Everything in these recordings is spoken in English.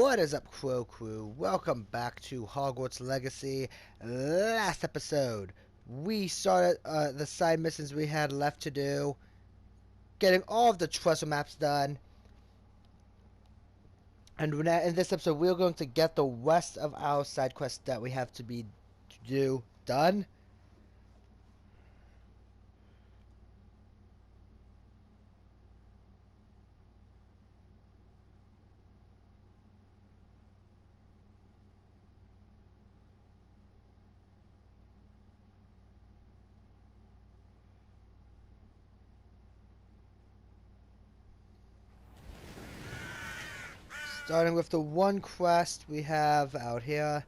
What is up, Crew? Welcome back to Hogwarts Legacy. Last episode, we started the side missions we had left to do, getting all of the treasure maps done. And in this episode, we're going to get the rest of our side quests that we have to do done. Starting with the one quest we have out here.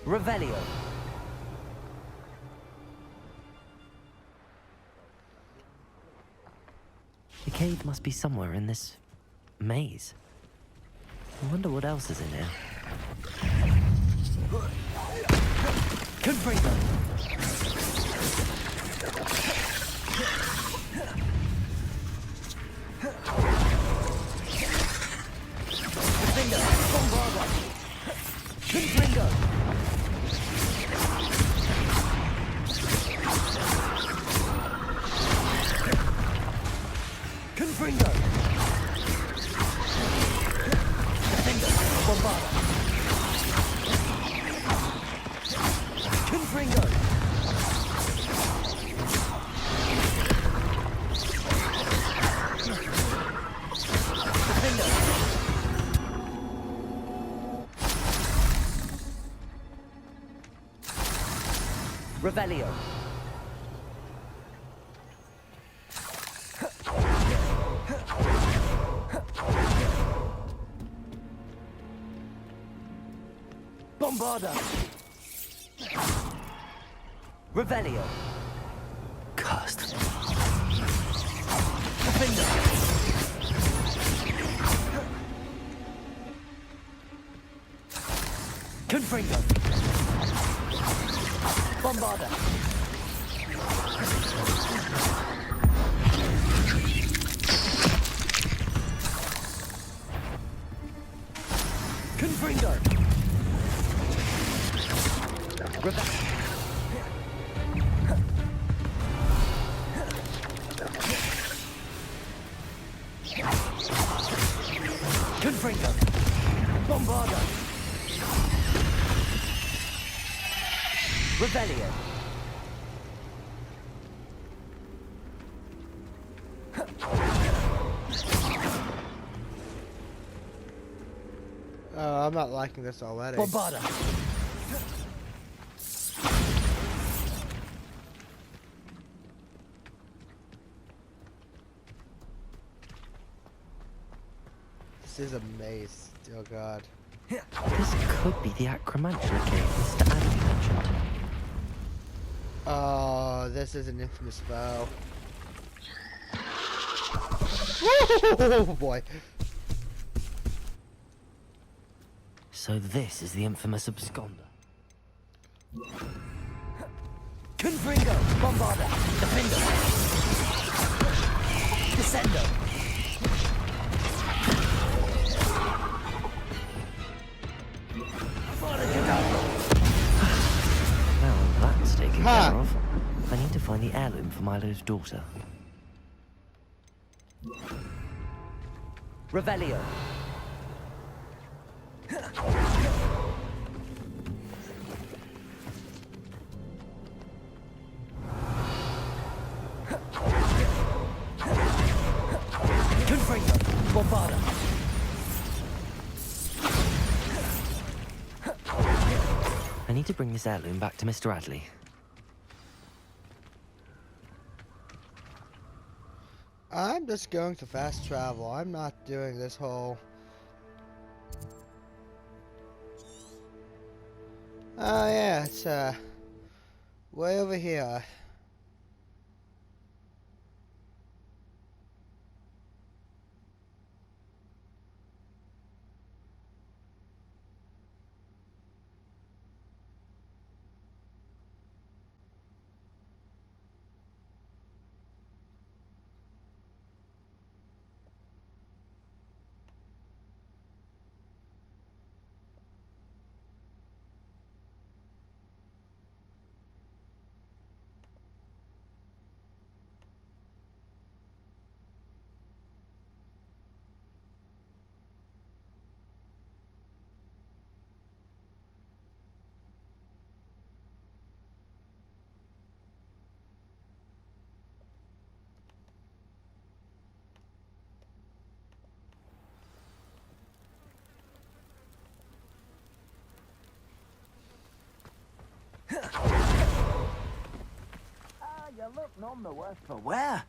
Revelio. The cave must be somewhere in this maze. I wonder what else is in here. Confringo. Confringo. Bombarda. Confringo. Confringo! Defender! Bombarda! Confringo! Defender! Revelio! Bombarda! Revelio! Cursed. Defender! Confringo! Bombarda! Confringo! Confringo! Bombarda! Revelio! I'm not liking this already. Bombarda! This is a maze. Oh god. This could be the Acromantula cave Mr. Andy mentioned. Oh, this is an infamous foe. Oh boy. So this is the infamous absconder. Confringo! Bombarda! Defender! Descendo! Now that's taken care of. I need to find the heirloom for Milo's daughter. Revelio! Confringo! Bombarda! I need to bring this heirloom back to Mr. Adley. I'm just going to fast travel. I'm not doing this whole... Oh yeah, it's way over here. look none the worse for wear.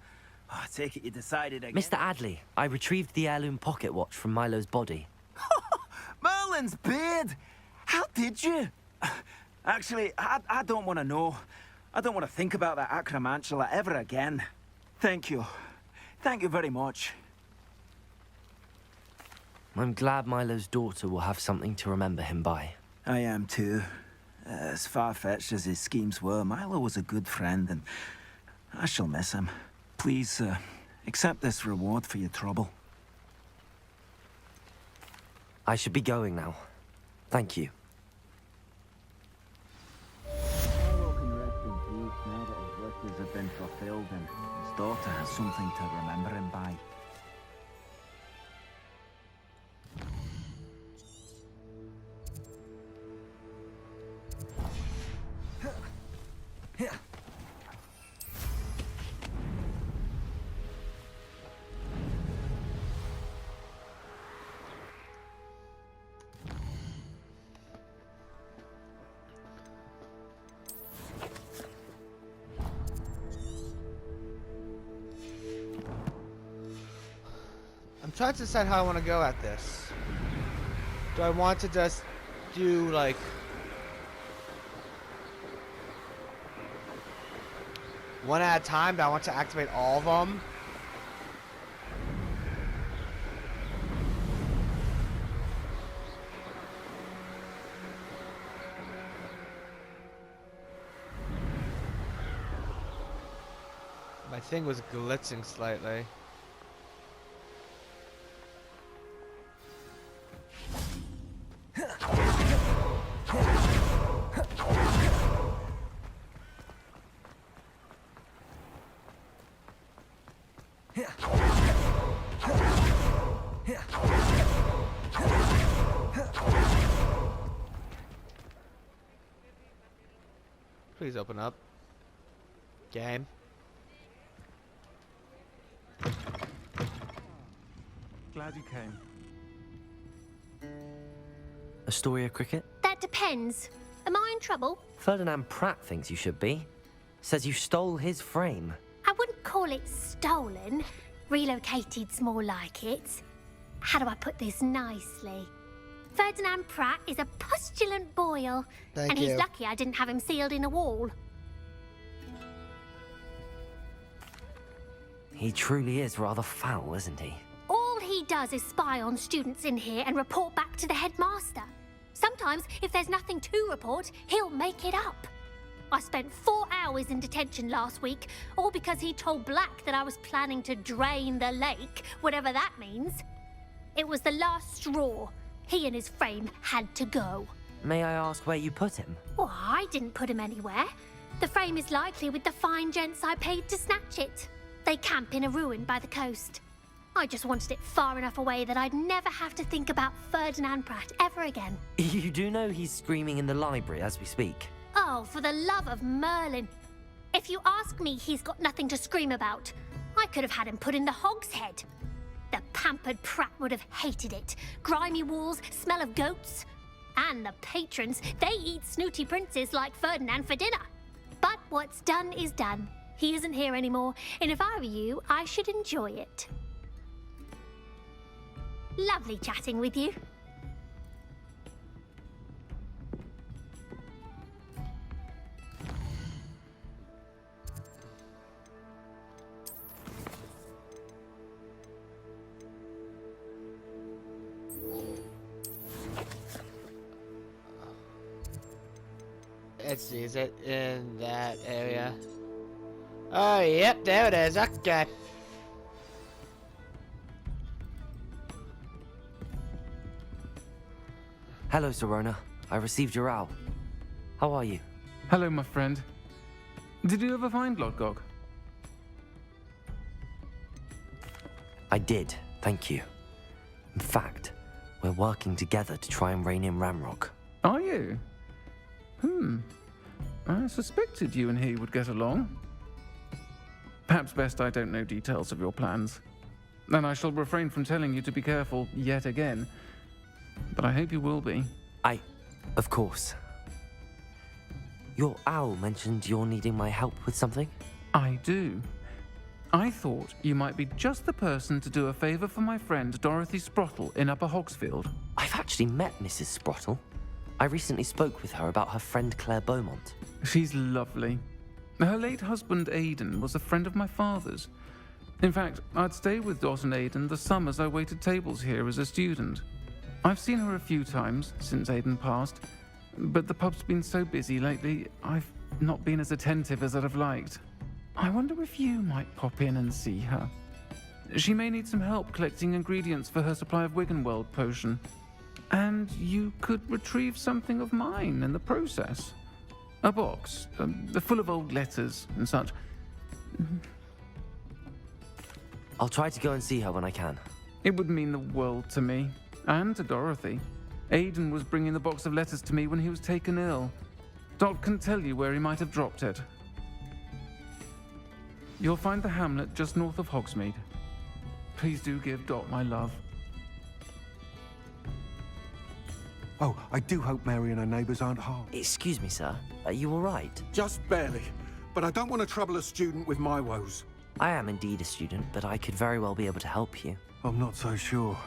Oh, I take it you decided again. Mr. Adley, I retrieved the heirloom pocket watch from Milo's body. Merlin's beard! How did you? Actually, I don't want to know. I don't want to think about that acromantula ever again. Thank you. Thank you very much. I'm glad Milo's daughter will have something to remember him by. I am too. As far-fetched as his schemes were, Milo was a good friend, and I shall miss him. Please, accept this reward for your trouble. I should be going now. Thank you. Milo can rest in peace now that his wishes have been fulfilled, and his daughter has something to remember him by. I'm trying to decide how I want to go at this. Do I want to just do like one at a time? Do I want to activate all of them? My thing was glitzing slightly. Please open up. Game. Glad you came. Astoria Cricket? That depends. Am I in trouble? Ferdinand Pratt thinks you should be. Says you stole his frame. I wouldn't call it stolen. Relocated's more like it. How do I put this nicely? Ferdinand Pratt is a postulant boil. Thank and you. he's lucky I didn't have him sealed in a wall. He truly is rather foul, isn't he? All he does is spy on students in here and report back to the headmaster. Sometimes, if there's nothing to report, he'll make it up. I spent 4 hours in detention last week, all because he told Black that I was planning to drain the lake, whatever that means. It was the last straw. He and his frame had to go. May I ask where you put him? Well, I didn't put him anywhere. The frame is likely with the fine gents I paid to snatch it. They camp in a ruin by the coast. I just wanted it far enough away that I'd never have to think about Ferdinand Pratt ever again. You do know he's screaming in the library as we speak. Oh, for the love of Merlin. If you ask me, he's got nothing to scream about. I could have had him put in the hogshead. The pampered Pratt would have hated it. Grimy walls, smell of goats. And the patrons, they eat snooty princes like Ferdinand for dinner. But what's done is done. He isn't here anymore, and if I were you, I should enjoy it. Lovely chatting with you. Let's see, is it in that area? Oh, yep, there it is. Okay. Hello, Serona. I received your owl. How are you? Hello, my friend. Did you ever find Lodgok? I did, thank you. In fact, we're working together to try and rein in Ramrock. Are you? I suspected you and he would get along. Perhaps best I don't know details of your plans. And I shall refrain from telling you to be careful yet again. But I hope you will be. Of course. Your owl mentioned you're needing my help with something? I do. I thought you might be just the person to do a favour for my friend Dorothy Sprottle in Upper Hogsfield. I've actually met Mrs. Sprottle. I recently spoke with her about her friend Claire Beaumont. She's lovely. Her late husband Aidan was a friend of my father's. In fact, I'd stay with Dot and Aidan the summers I waited tables here as a student. I've seen her a few times since Aidan passed, but the pub's been so busy lately, I've not been as attentive as I'd have liked. I wonder if you might pop in and see her. She may need some help collecting ingredients for her supply of Wiggenweld potion. And you could retrieve something of mine in the process. A box, full of old letters and such. I'll try to go and see her when I can. It would mean the world to me, and to Dorothy. Aidan was bringing the box of letters to me when he was taken ill. Dot can tell you where he might have dropped it. You'll find the hamlet just north of Hogsmeade. Please do give Dot my love. Oh, I do hope Mary and her neighbours aren't harmed. Excuse me, sir. Are you all right? Just barely. But I don't want to trouble a student with my woes. I am indeed a student, but I could very well be able to help you. I'm not so sure.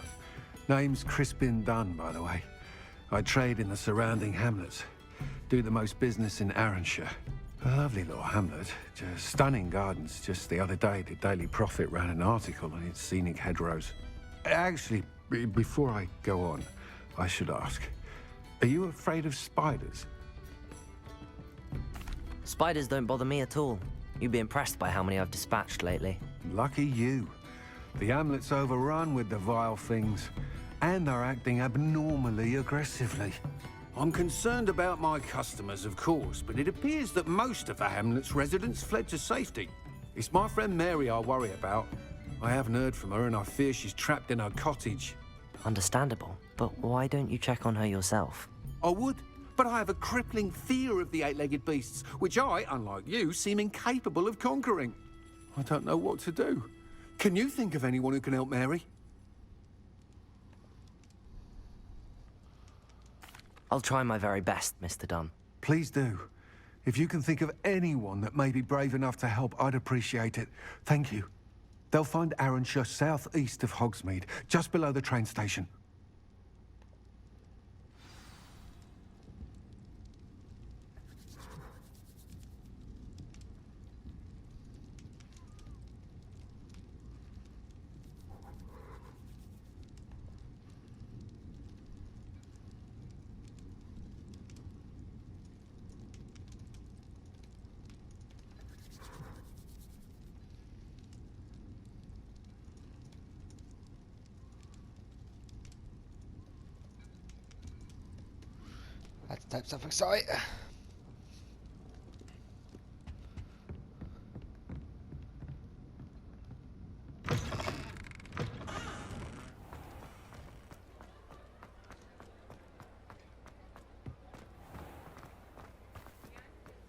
Name's Crispin Dunn, by the way. I trade in the surrounding hamlets. Do the most business in Arranshire. A lovely little hamlet. Just stunning gardens. Just the other day, the Daily Prophet ran an article on its scenic hedgerows. Actually, before I go on, I should ask, are you afraid of spiders? Spiders don't bother me at all. You'd be impressed by how many I've dispatched lately. Lucky you. The hamlet's overrun with the vile things, and they're acting abnormally aggressively. I'm concerned about my customers, of course, but it appears that most of the hamlet's residents fled to safety. It's my friend Mary I worry about. I haven't heard from her, and I fear she's trapped in her cottage. Understandable, but why don't you check on her yourself? I would, but I have a crippling fear of the eight-legged beasts, which I, unlike you, seem incapable of conquering. I don't know what to do. Can you think of anyone who can help Mary? I'll try my very best, Mr. Dunn. Please do. If you can think of anyone that may be brave enough to help, I'd appreciate it. Thank you. They'll find Arranshire southeast of Hogsmeade, just below the train station. Let's type something, sorry.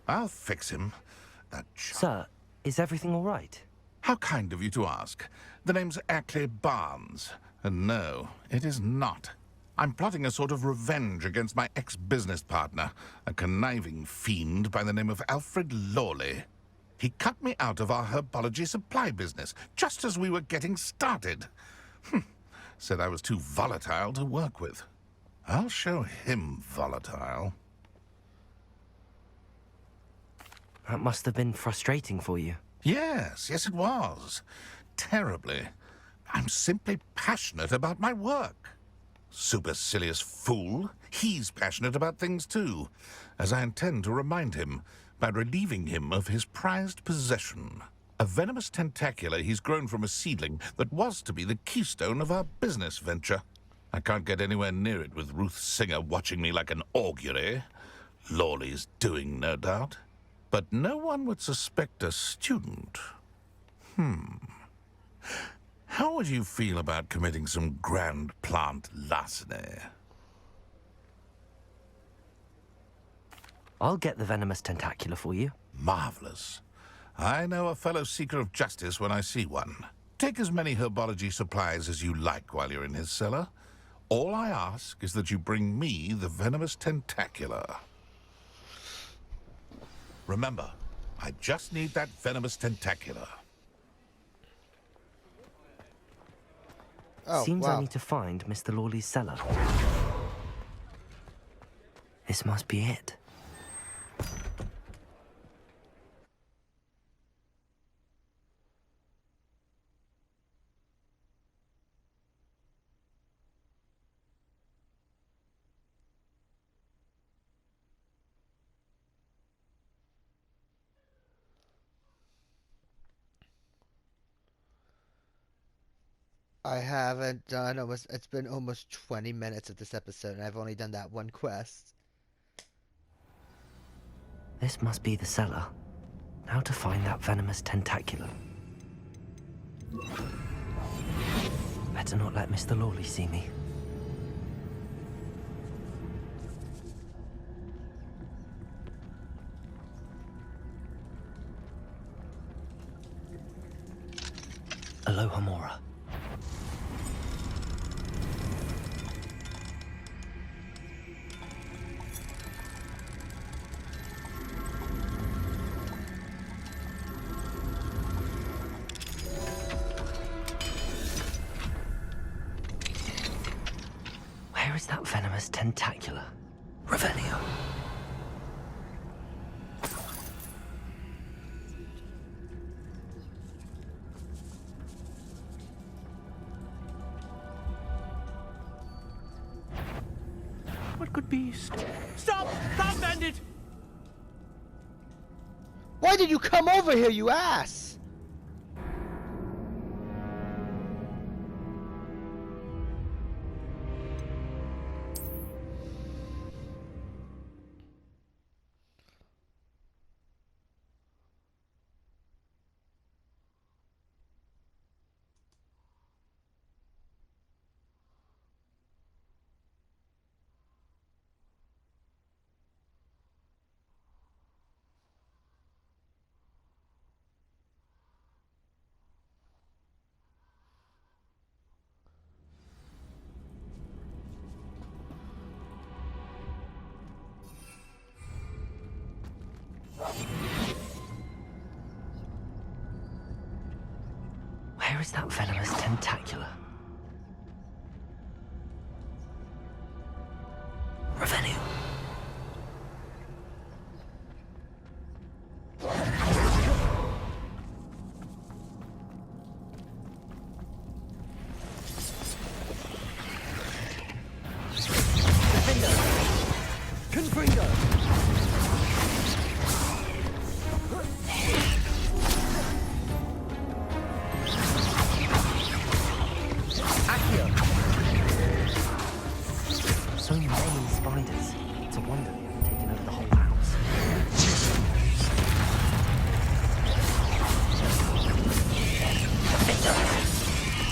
I'll fix him. That Sir, is everything all right? How kind of you to ask. The name's Ackley Barnes. And no, it is not. I'm plotting a sort of revenge against my ex-business partner, a conniving fiend by the name of Alfred Lawley. He cut me out of our herbology supply business, just as we were getting started. Said I was too volatile to work with. I'll show him volatile. That must have been frustrating for you. Yes, it was. Terribly. I'm simply passionate about my work. Supercilious fool. He's passionate about things too, as I intend to remind him by relieving him of his prized possession. A venomous tentacula he's grown from a seedling that was to be the keystone of our business venture. I can't get anywhere near it with Ruth Singer watching me like an augury. Lawley's doing, no doubt. But no one would suspect a student. How would you feel about committing some grand plant larceny? I'll get the venomous tentacula for you. Marvelous. I know a fellow seeker of justice when I see one. Take as many herbology supplies as you like while you're in his cellar. All I ask is that you bring me the venomous tentacula. Remember, I just need that venomous tentacular. Oh, Seems wow. I need to find Mr. Lawley's cellar. This must be it. I haven't done almost. It's been almost 20 minutes of this episode, and I've only done that one quest. This must be the cellar. How to find that venomous tentacular. Better not let Mr. Lawley see me. Aloha Mora. Where is that venomous tentacular? Revelio. What could be? Stop! Stop, bandit! Why did you come over here, you ass? Where is that venomous tentacular? Revelio. So many spiders. It's a wonder they haven't taken over the whole house.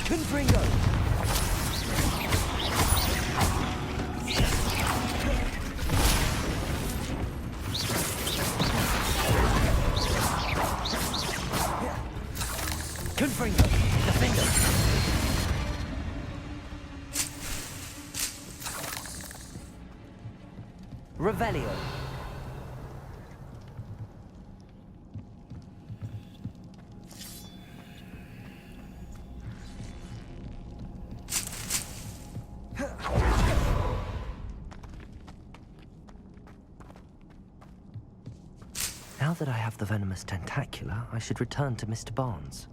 Confringo! Confringo! Defender! Revelio. Now that I have the venomous tentacular, I should return to Mr. Barnes.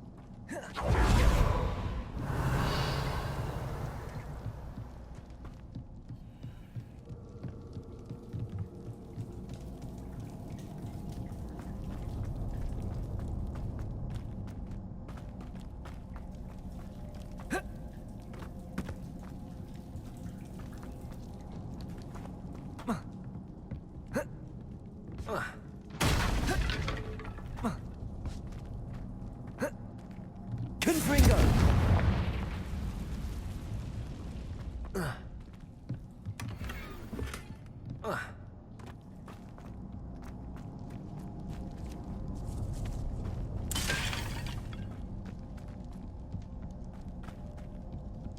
Confringo!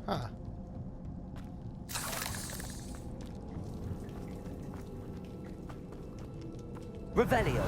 Huh. Revelio.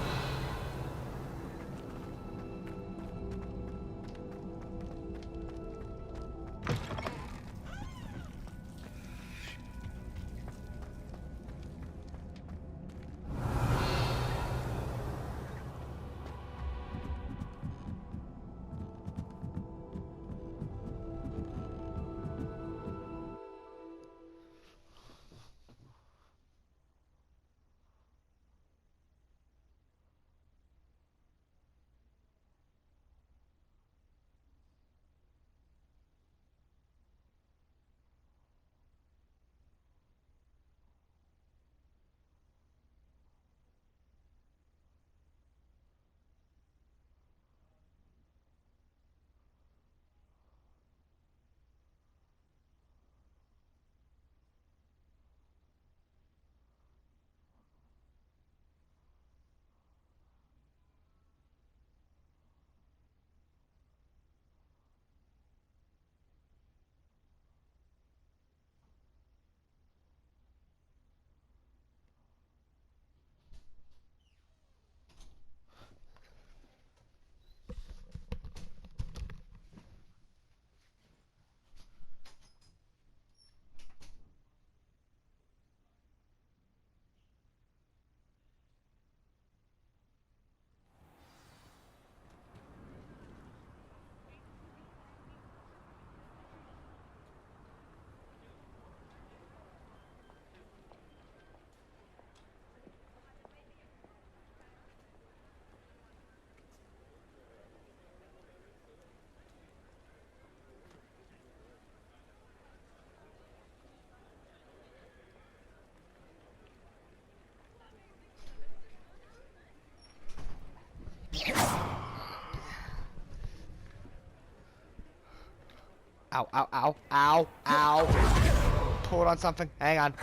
Ow, ow, ow, ow, ow. Pulled on something. Hang on.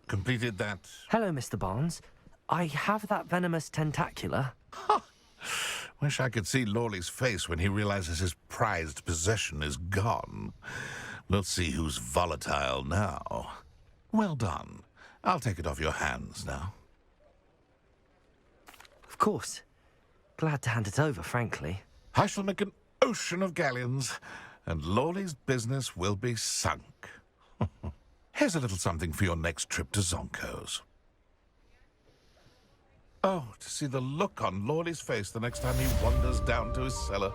Completed that. Hello, Mr. Barnes. I have that venomous tentacula. Wish I could see Lawley's face when he realizes his prized possession is gone. We'll see who's volatile now. Well done. I'll take it off your hands now. Of course. Glad to hand it over, frankly. I shall make an ocean of galleons, and Lawley's business will be sunk. Here's a little something for your next trip to Zonko's. Oh, to see the look on Lawley's face the next time he wanders down to his cellar.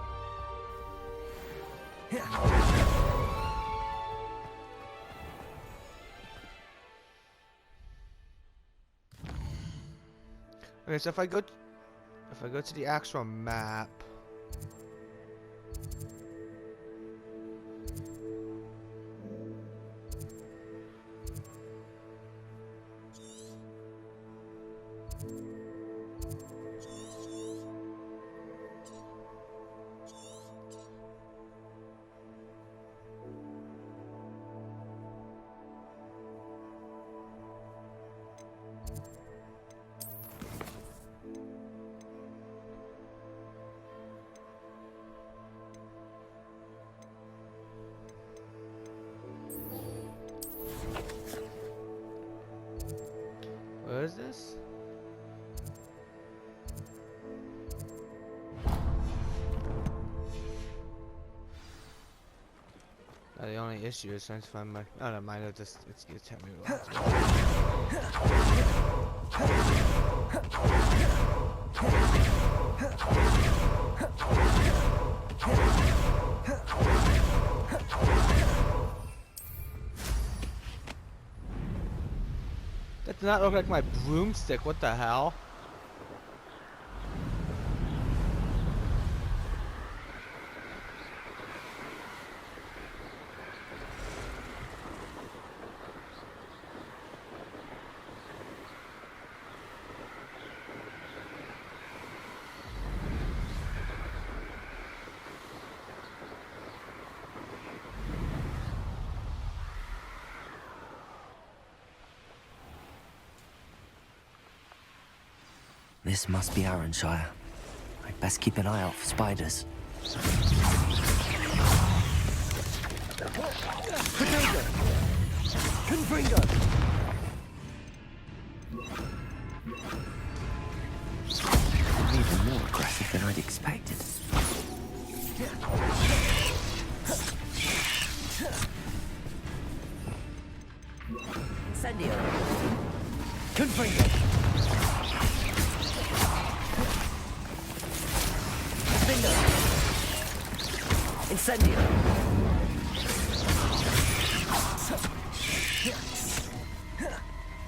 Okay, so if I go to the actual map. What is this? The only issue is trying to find my. Oh, no, mine. It's gonna tell me That does not look like my broomstick. What the hell? This must be Arranshire. I'd best keep an eye out for spiders. Even more aggressive than I'd expected. Incendio. Confringo. Incendio.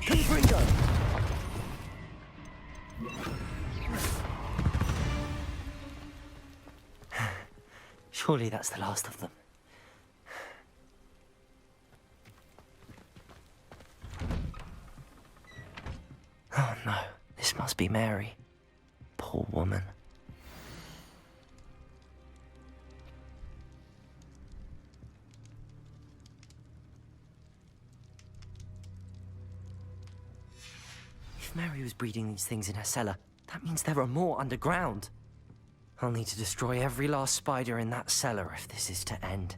Confringo. Surely that's the last of them. Oh no, this must be Mary. Poor woman. If Mary was breeding these things in her cellar, that means there are more underground. I'll need to destroy every last spider in that cellar if this is to end.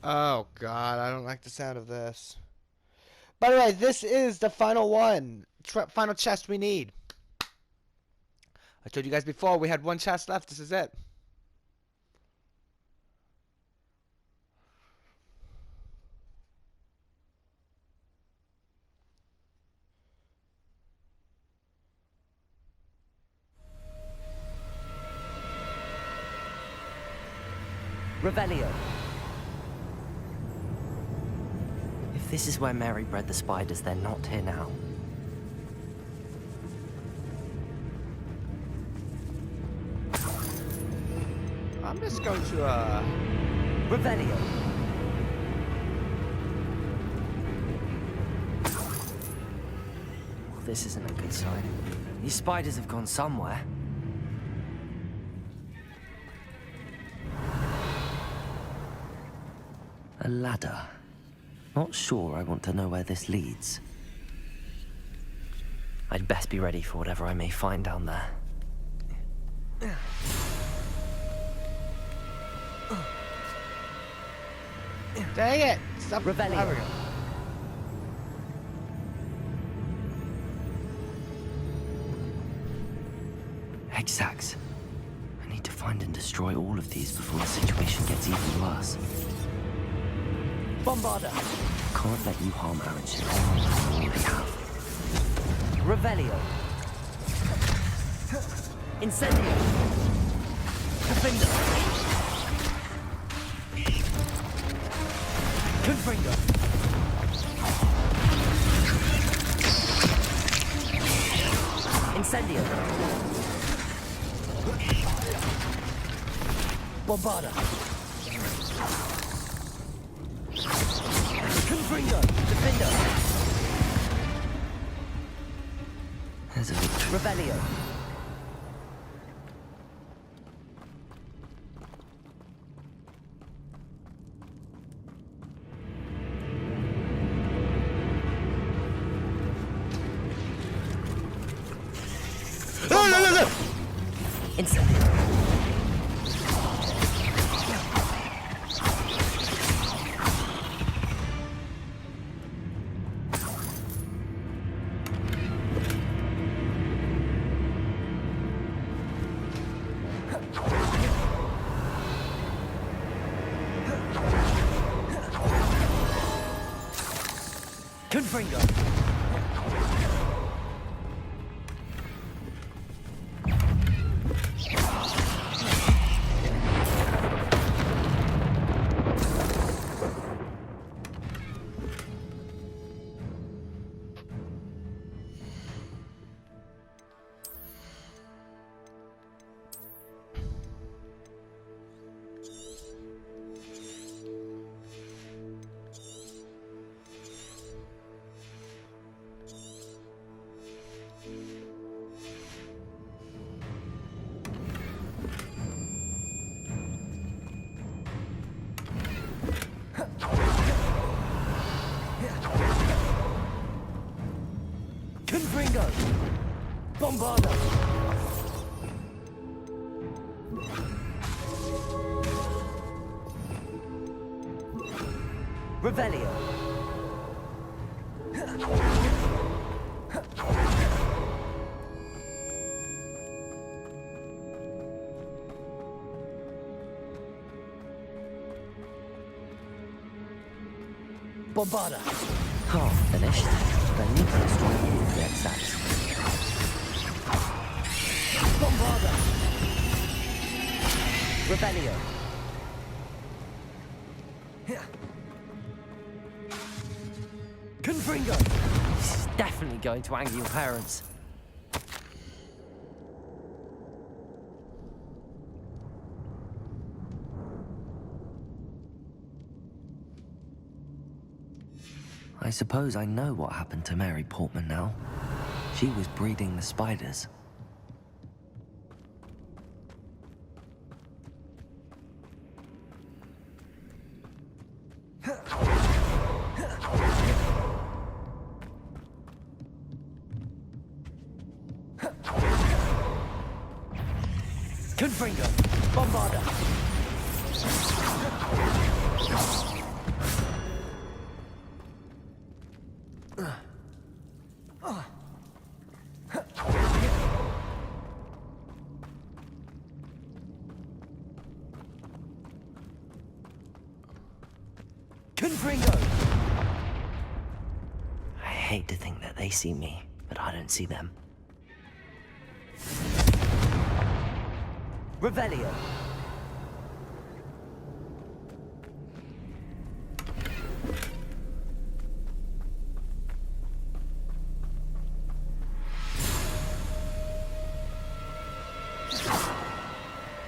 Oh god, I don't like the sound of this. By the way, this is the final one. Final chest we need. I told you guys before, we had one chest left. This is it. Revelio. If this is where Mary bred the spiders, they're not here now. I'm just going to, Revelio. This isn't a good sign. These spiders have gone somewhere. A ladder. Not sure I want to know where this leads. I'd best be ready for whatever I may find down there. Dang it! Stop. Revelio. There we go. Egg sacs. I need to find and destroy all of these before the situation gets even worse. Bombarda! Can't let you harm Aaron ship. I already have. Revelio. Incendio. Defender. Confringo. Incendio. Bombarda. Confringo. Defender. There's a victory. Revelio. Incendio. Confringo. Confringo. Bombarda. Revelio. Bombarda. Half finished. But I need to destroy all of the exacts. Bombarda. Revelio. Confringo. This is definitely going to anger your parents. I suppose I know what happened to Mary Portman now. She was breeding the spiders. Confringo. Bombarda. Confringo! I hate to think that they see me, but I don't see them. Revelio.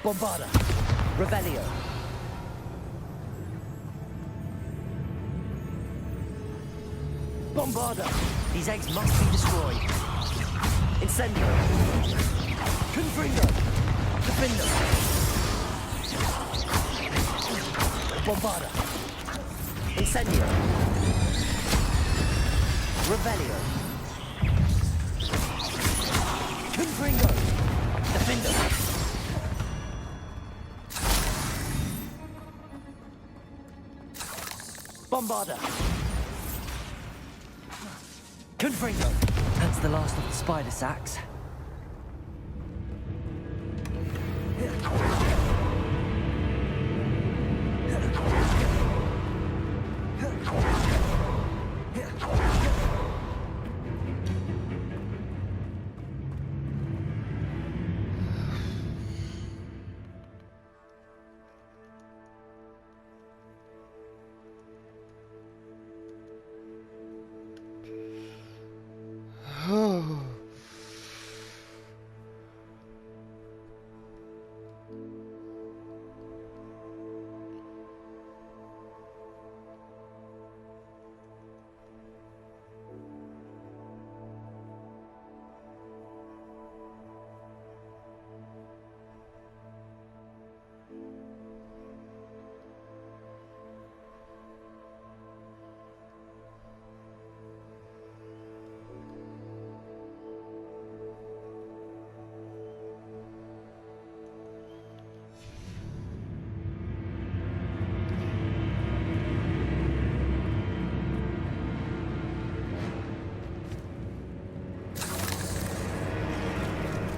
Bombarda. Revelio. Bombarda! These eggs must be destroyed. Incendio! Confringo! Defendo! Bombarda! Incendio! Revelio! Confringo! Defendo! Bombarda! Confringo! That's the last of the spider sacks.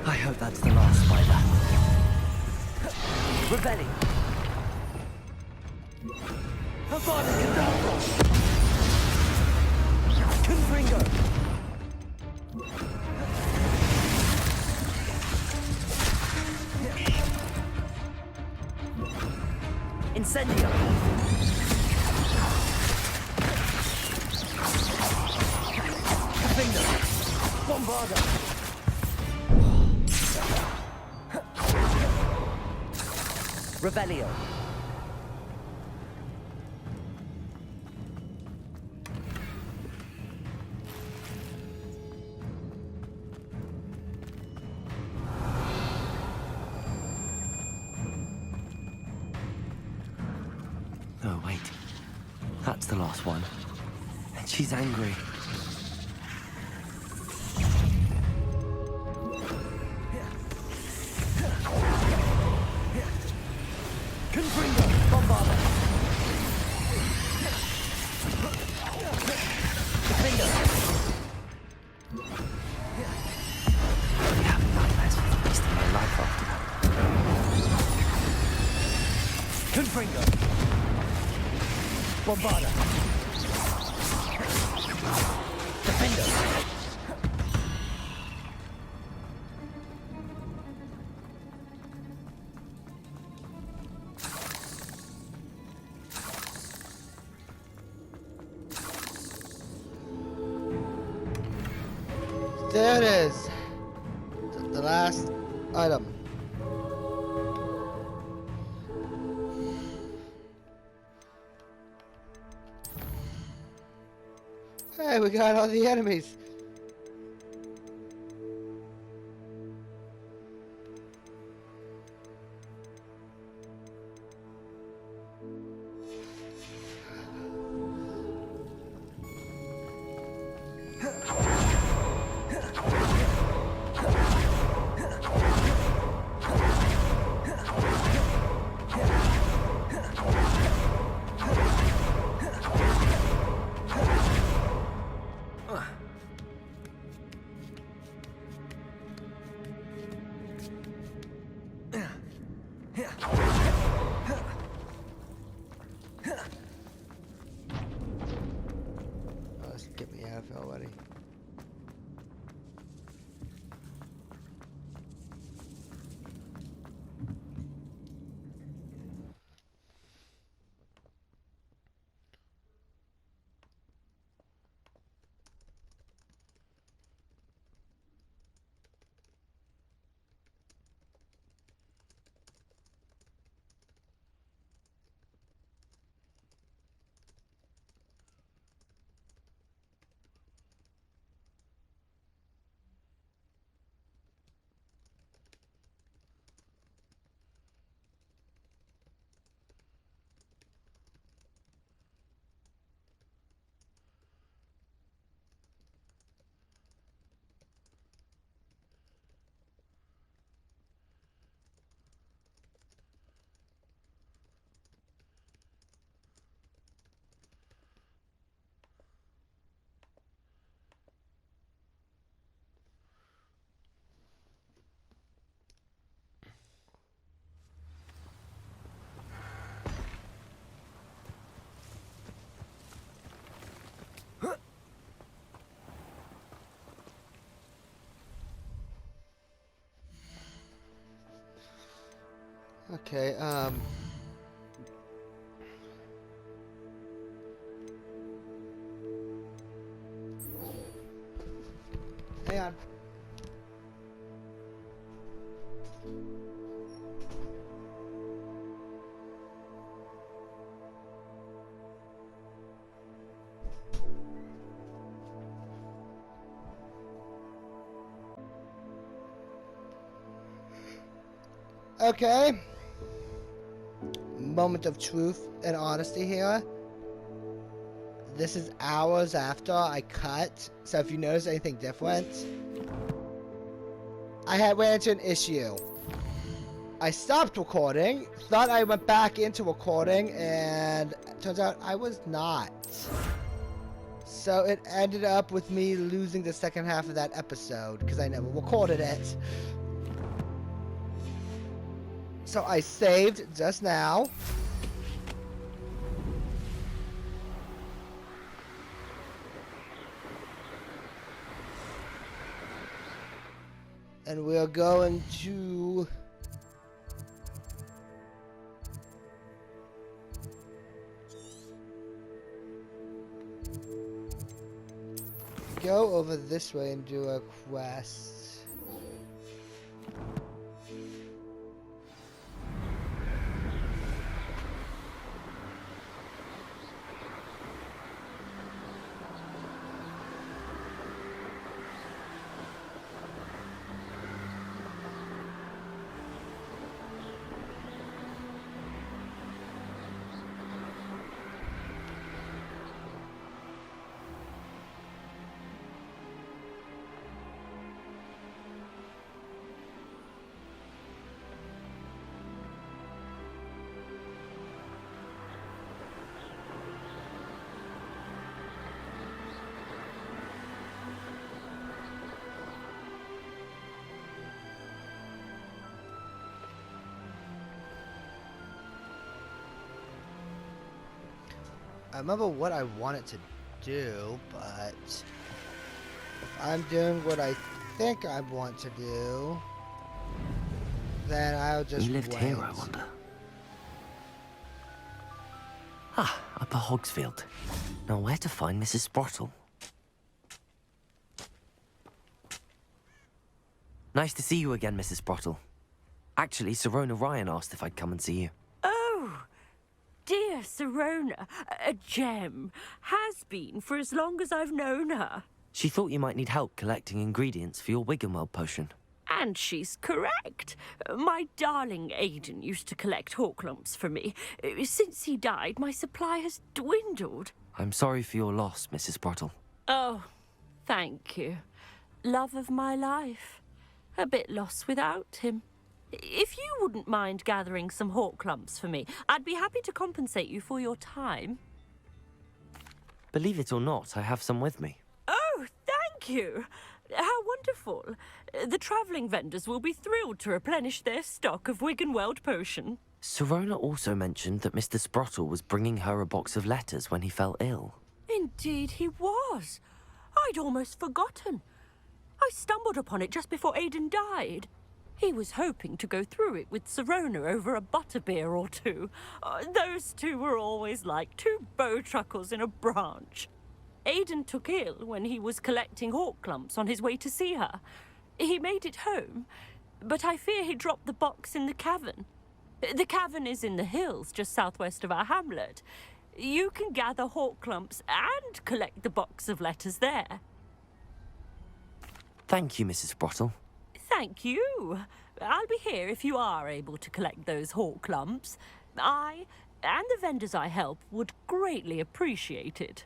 I hope that's the last spider. Rebelling! Avada Kedavra! Confringo! Incendio! Confringo! Bombarda! Revelio. Oh, wait. That's the last one. And she's angry. Confringo! Bombarda! Defender! I have nightmares for the rest of my life after that. Confringo! Bombarda! Defender! There it is. The last item. Hey, we got all the enemies. Let's get me out of here already. Okay, hang on. Okay. Moment of truth and honesty here. This is hours after I cut, so if you notice anything different, I had ran into an issue. I stopped recording, thought I went back into recording, and it turns out I was not. So it ended up with me losing the second half of that episode, because I never recorded it. So I saved just now. And we're going to go over this way and do a quest. I remember what I wanted to do, but if I'm doing what I think I want to do, then I'll just You lived wait. here, I wonder. Ah, Upper Hogsfield. Now where to find Mrs. Sprottle? Nice to see you again, Mrs. Sprottle. Actually, Sirona Ryan asked if I'd come and see you. Oh, dear Sirona, a gem. Has been for as long as I've known her. She thought you might need help collecting ingredients for your Wiggenweld potion. And she's correct. My darling Aidan used to collect hawk lumps for me. Since he died, my supply has dwindled. I'm sorry for your loss, Mrs. Sprottle. Oh, thank you. Love of my life. A bit lost without him. If you wouldn't mind gathering some hawk lumps for me, I'd be happy to compensate you for your time. Believe it or not, I have some with me. Oh, thank you. How wonderful. The travelling vendors will be thrilled to replenish their stock of Wiggenweld potion. Sirona also mentioned that Mr. Sprottle was bringing her a box of letters when he fell ill. Indeed he was. I'd almost forgotten. I stumbled upon it just before Aidan died. He was hoping to go through it with Sirona over a butterbeer or two. Those two were always like two bowtruckles in a branch. Aidan took ill when he was collecting hawk lumps on his way to see her. He made it home, but I fear he dropped the box in the cavern. The cavern is in the hills just southwest of our hamlet. You can gather hawk lumps and collect the box of letters there. Thank you, Mrs. Sprottle. Thank you. I'll be here if you are able to collect those hawk lumps. I, and the vendors I help, would greatly appreciate it.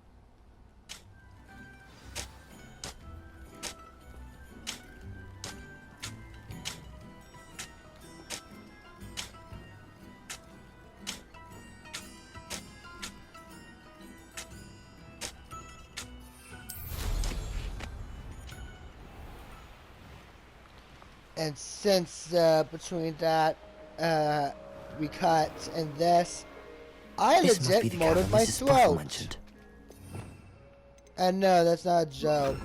And since between that we cut and this, I This must be legit the molded cavern my Mrs. Sprottle throat. mentioned. And no, that's not a joke.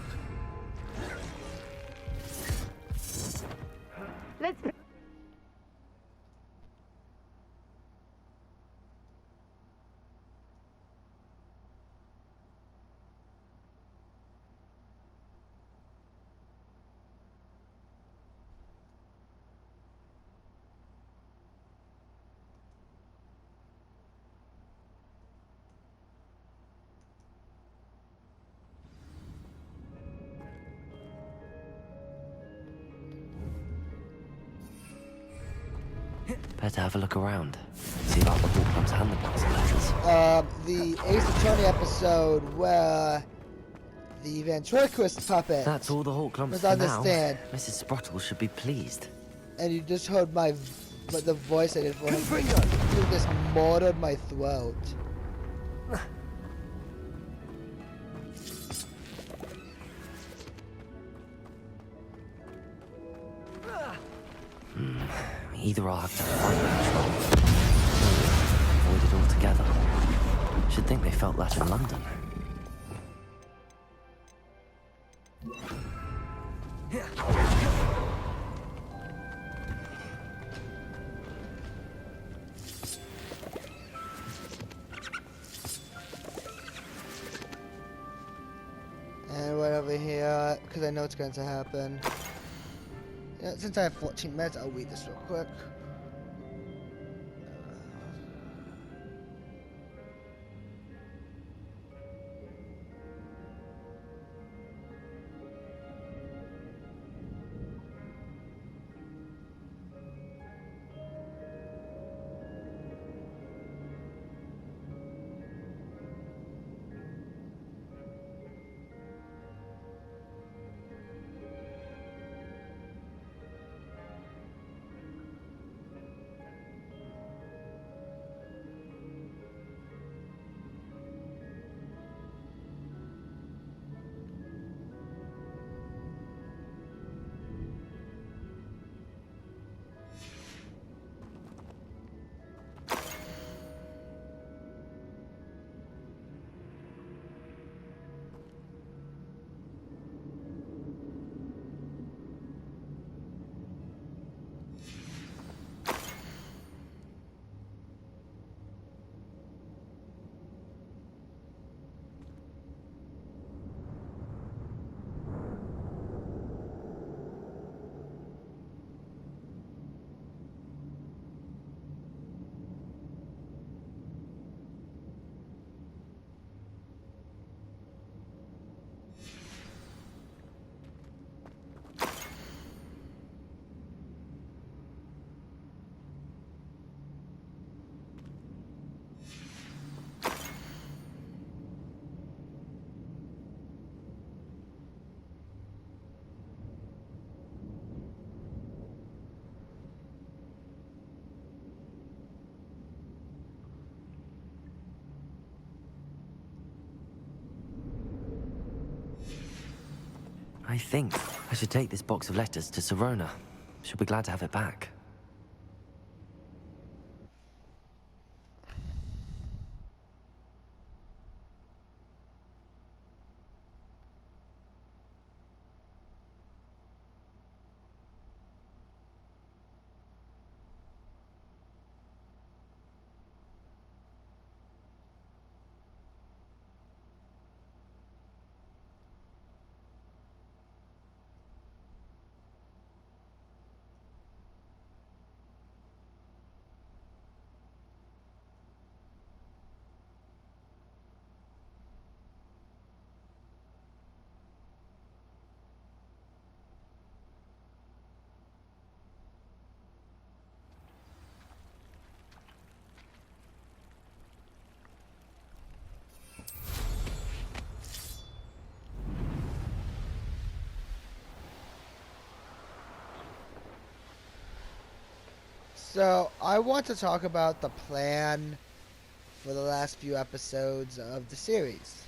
Better have a look around. See about the Hawkins and the box of letters. The Ace Attorney episode where the ventriloquist puppet That's all the Hawklumps was for on the now. stand. Mrs. Sprottle should be pleased. And you just heard the voice I did for him. You just murdered my throat. Either I'll have to find control, or avoid it altogether. Should think they felt that in London. And right over here, because I know it's going to happen. Yeah, since I have 14 minutes, I'll read this real quick. I think I should take this box of letters to Sirona. She'll be glad to have it back. So, I want to talk about the plan for the last few episodes of the series.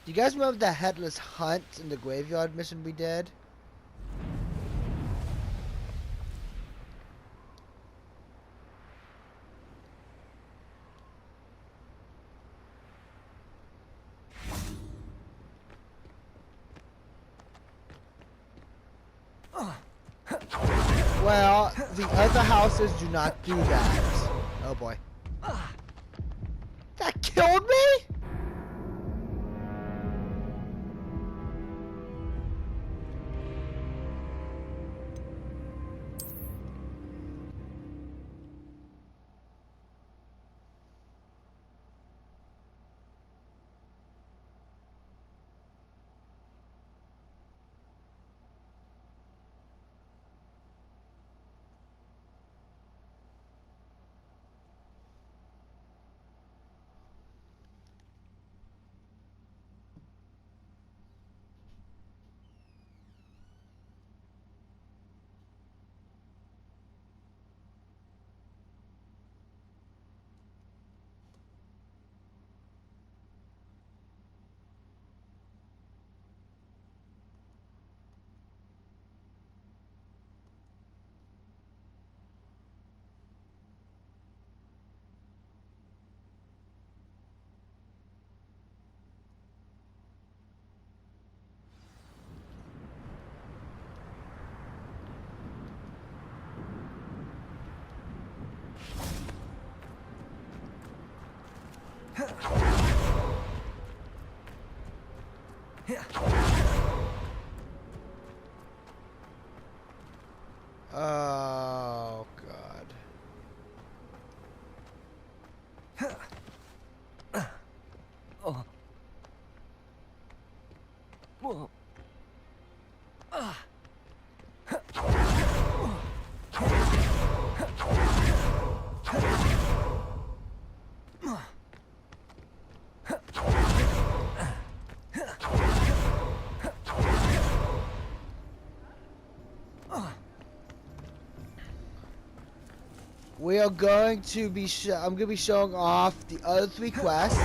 Do you guys remember the headless hunt in the graveyard mission we did? Well, the other houses do not do that. Oh boy. That killed me? Oh, God. We are going to be I'm going to be showing off the other 3 quests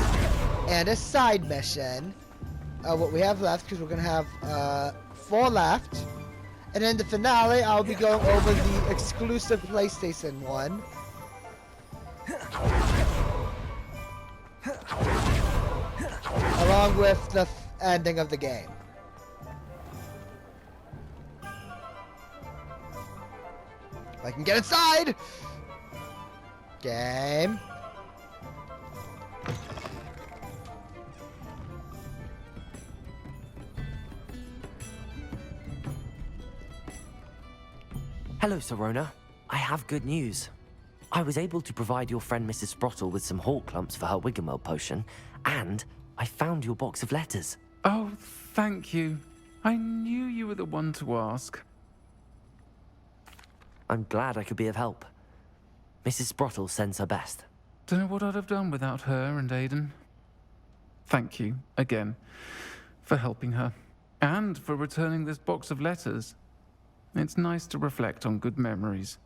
and a side mission. What we have left, because we're going to have 4 left. And then the finale, I'll be going over the exclusive PlayStation one. Along with the ending of the game. If I can get inside! Game. Hello, Serona. I have good news. I was able to provide your friend Mrs. Sprottle with some hawk clumps for her Wiggenweld potion, and I found your box of letters. Oh, thank you. I knew you were the one to ask. I'm glad I could be of help. Mrs. Sprottle sends her best. Don't know what I'd have done without her and Aiden. Thank you, again, for helping her, and for returning this box of letters. It's nice to reflect on good memories.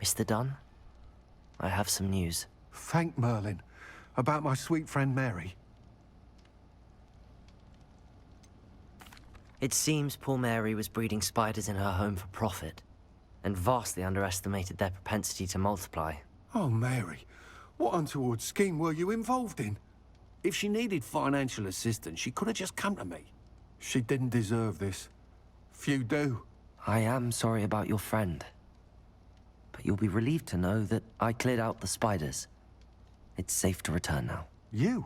Mr. Dunn, I have some news. Thank Merlin. About my sweet friend Mary. It seems poor Mary was breeding spiders in her home for profit, and vastly underestimated their propensity to multiply. Oh, Mary. What untoward scheme were you involved in? If she needed financial assistance, she could have just come to me. She didn't deserve this. Few do. I am sorry about your friend, but you'll be relieved to know that I cleared out the spiders. It's safe to return now. You?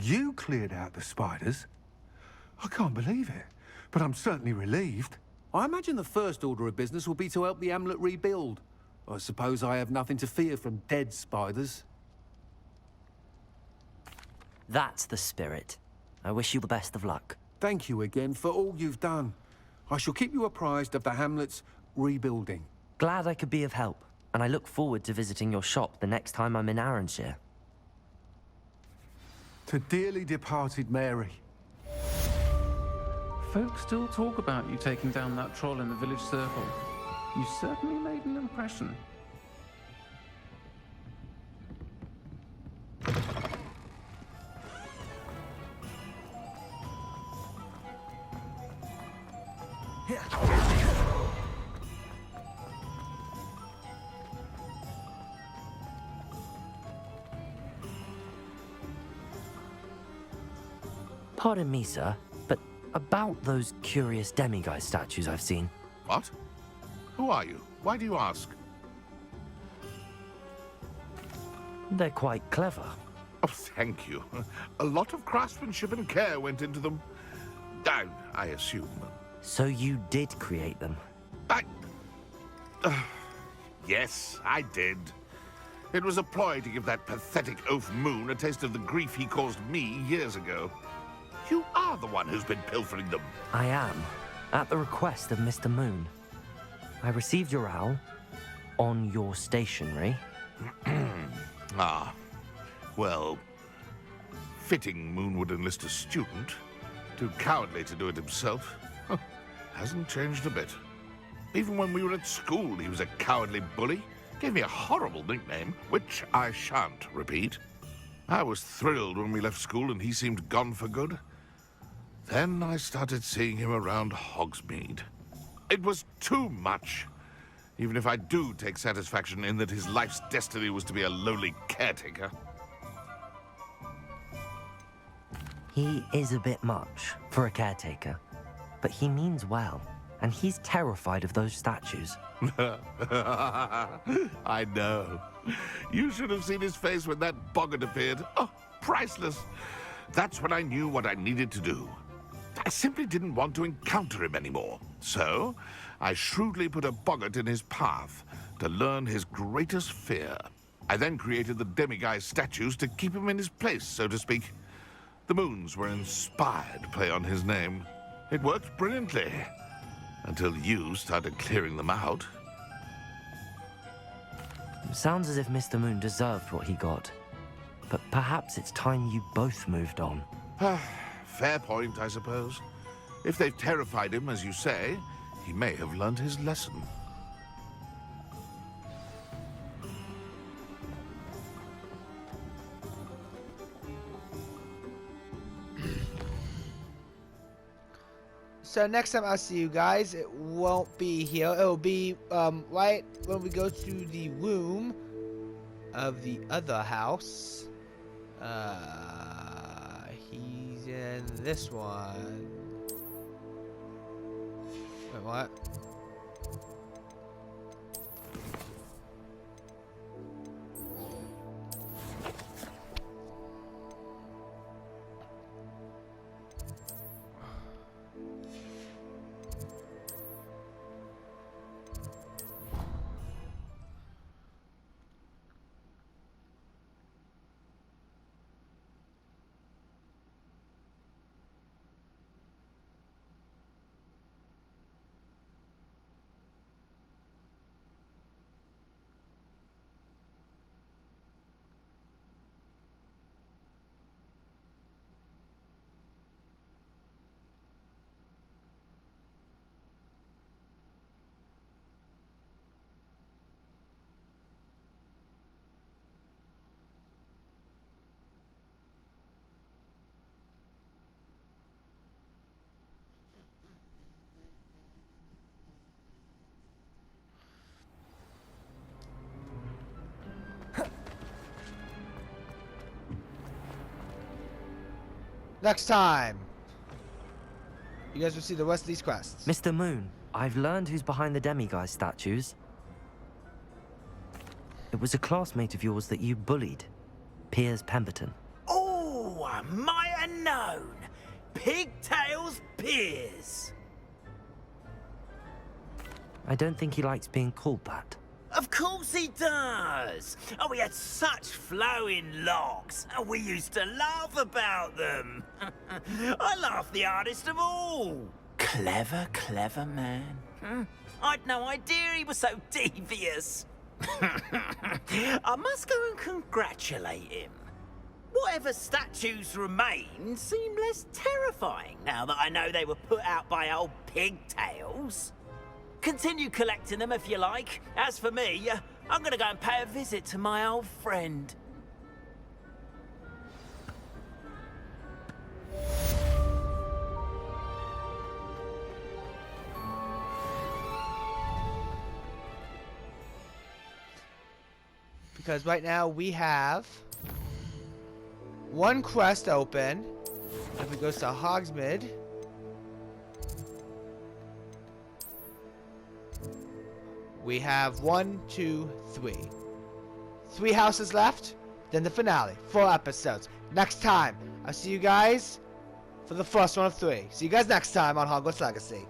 You cleared out the spiders? I can't believe it, but I'm certainly relieved. I imagine the first order of business will be to help the amulet rebuild. I suppose I have nothing to fear from dead spiders. That's the spirit. I wish you the best of luck. Thank you again for all you've done. I shall keep you apprised of the hamlet's rebuilding. Glad I could be of help, and I look forward to visiting your shop the next time I'm in Arranshire. To dearly departed Mary. Folks still talk about you taking down that troll in the village circle. You certainly made an impression. Pardon me, sir, but about those curious demiguise statues I've seen. What? Who are you? Why do you ask? They're quite clever. Oh, thank you. A lot of craftsmanship and care went into them. I assume. So you did create them? Yes, I did. It was a ploy to give that pathetic oaf Moon a taste of the grief he caused me years ago. You are the one who's been pilfering them. I am, at the request of Mr. Moon. I received your owl on your stationery. Ah, well, fitting Moon would enlist a student. Too cowardly to do it himself. Hasn't changed a bit. Even when we were at school, he was a cowardly bully. Gave me a horrible nickname, which I shan't repeat. I was thrilled when we left school and he seemed gone for good. Then I started seeing him around Hogsmeade. It was too much. Even if I do take satisfaction in that his life's destiny was to be a lowly caretaker. He is a bit much, for a caretaker. But he means well, and he's terrified of those statues. I know. You should have seen his face when that boggart appeared. Oh, priceless. That's when I knew what I needed to do. I simply didn't want to encounter him anymore. So, I shrewdly put a boggart in his path to learn his greatest fear. I then created the demiguise statues to keep him in his place, so to speak. The moons were inspired play on his name. It worked brilliantly. Until you started clearing them out. Sounds as if Mr. Moon deserved what he got. But perhaps it's time you both moved on. Fair point, I suppose. If they've terrified him, as you say, he may have learned his lesson. So next time I see you guys, it won't be here. It'll be right when we go to the room of the other house. He's in this one. Wait, what? Next time, you guys will see the rest of these quests. Mr. Moon, I've learned who's behind the demiguise statues. It was a classmate of yours that you bullied, Piers Pemberton. Oh, I might have known. Pigtails Piers. I don't think he likes being called that. Of course he does. Oh, we had such flowing locks, and we used to laugh about them. I laughed the hardest of all. Clever, clever man. I'd no idea he was so devious. I must go and congratulate him. Whatever statues remain seem less terrifying now that I know they were put out by old pigtails. Continue collecting them if you like. As for me, I'm gonna go and pay a visit to my old friend. Because right now we have one quest open. If it goes to Hogsmeade, we have 1, 2, 3. 3 houses left, then the finale. 4 episodes. Next time, I'll see you guys for the first one of 3. See you guys next time on Hogwarts Legacy.